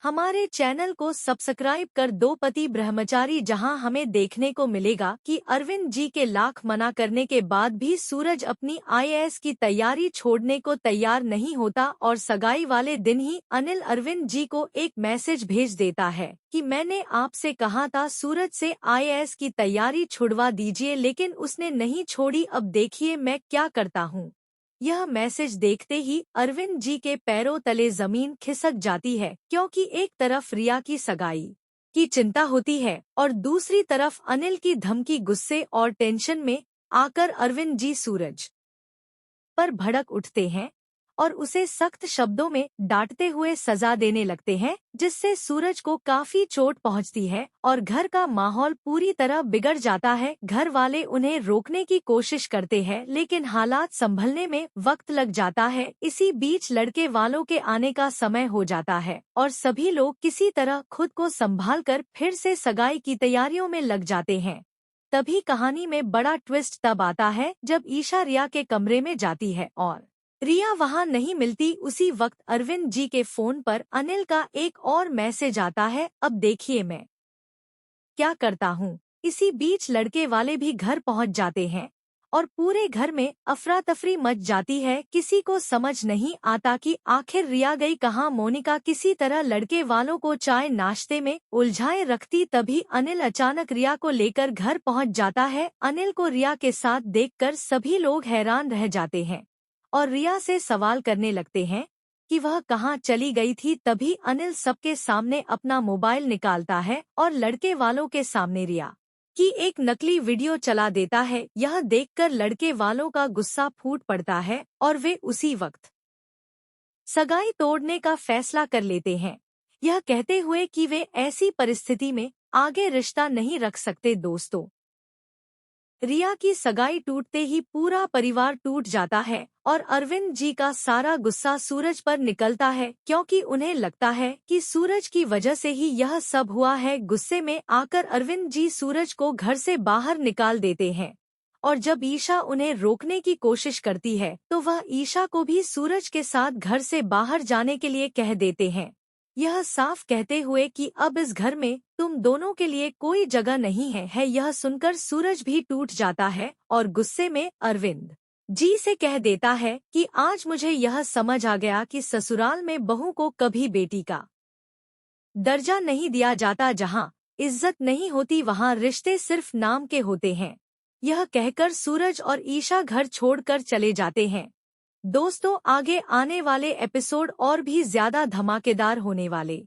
हमारे चैनल को सब्सक्राइब कर दो। पति ब्रह्मचारी, जहां हमें देखने को मिलेगा कि अरविंद जी के लाख मना करने के बाद भी सूरज अपनी आईएएस की तैयारी छोड़ने को तैयार नहीं होता और सगाई वाले दिन ही अनिल अरविंद जी को एक मैसेज भेज देता है कि मैंने आपसे कहा था सूरज से आईएएस की तैयारी छुड़वा दीजिए, लेकिन उसने नहीं छोड़ी। अब देखिए मैं क्या करता हूँ। यह मैसेज देखते ही अरविंद जी के पैरों तले जमीन खिसक जाती है, क्योंकि एक तरफ रिया की सगाई की चिंता होती है और दूसरी तरफ अनिल की धमकी। गुस्से और टेंशन में आकर अरविंद जी सूरज पर भड़क उठते हैं और उसे सख्त शब्दों में डांटते हुए सजा देने लगते हैं, जिससे सूरज को काफी चोट पहुंचती है और घर का माहौल पूरी तरह बिगड़ जाता है। घर वाले उन्हें रोकने की कोशिश करते हैं, लेकिन हालात संभलने में वक्त लग जाता है। इसी बीच लड़के वालों के आने का समय हो जाता है और सभी लोग किसी तरह खुद को संभाल कर फिर से सगाई की तैयारियों में लग जाते हैं। तभी कहानी में बड़ा ट्विस्ट तब आता है जब ईशा रिया के कमरे में जाती है और रिया वहां नहीं मिलती। उसी वक्त अरविंद जी के फोन पर अनिल का एक और मैसेज आता है। अब देखिए मैं क्या करता हूँ। इसी बीच लड़के वाले भी घर पहुंच जाते हैं और पूरे घर में अफरा तफरी मच जाती है। किसी को समझ नहीं आता कि आखिर रिया गई कहाँ। मोनिका किसी तरह लड़के वालों को चाय नाश्ते में उलझाए रखती। तभी अनिल अचानक रिया को लेकर घर पहुंच जाता है। अनिल को रिया के साथ देखकर सभी लोग हैरान रह जाते हैं और रिया से सवाल करने लगते हैं कि वह कहाँ चली गई थी। तभी अनिल सबके सामने अपना मोबाइल निकालता है और लड़के वालों के सामने रिया की एक नकली वीडियो चला देता है। यह देखकर लड़के वालों का गुस्सा फूट पड़ता है और वे उसी वक्त सगाई तोड़ने का फैसला कर लेते हैं, यह कहते हुए कि वे ऐसी परिस्थिति में आगे रिश्ता नहीं रख सकते। दोस्तों, रिया की सगाई टूटते ही पूरा परिवार टूट जाता है और अरविंद जी का सारा गुस्सा सूरज पर निकलता है, क्योंकि उन्हें लगता है कि सूरज की वजह से ही यह सब हुआ है। गुस्से में आकर अरविंद जी सूरज को घर से बाहर निकाल देते हैं और जब ईशा उन्हें रोकने की कोशिश करती है तो वह ईशा को भी सूरज के साथ घर से बाहर जाने के लिए कह देते हैं, यह साफ कहते हुए कि अब इस घर में तुम दोनों के लिए कोई जगह नहीं है। यह सुनकर सूरज भी टूट जाता है और गुस्से में अरविंद जी से कह देता है कि आज मुझे यह समझ आ गया कि ससुराल में बहू को कभी बेटी का दर्जा नहीं दिया जाता। जहां इज्जत नहीं होती वहां रिश्ते सिर्फ नाम के होते हैं। यह कहकर सूरज और ईशा घर छोड़कर चले जाते हैं। दोस्तों, आगे आने वाले एपिसोड और भी ज्यादा धमाकेदार होने वाले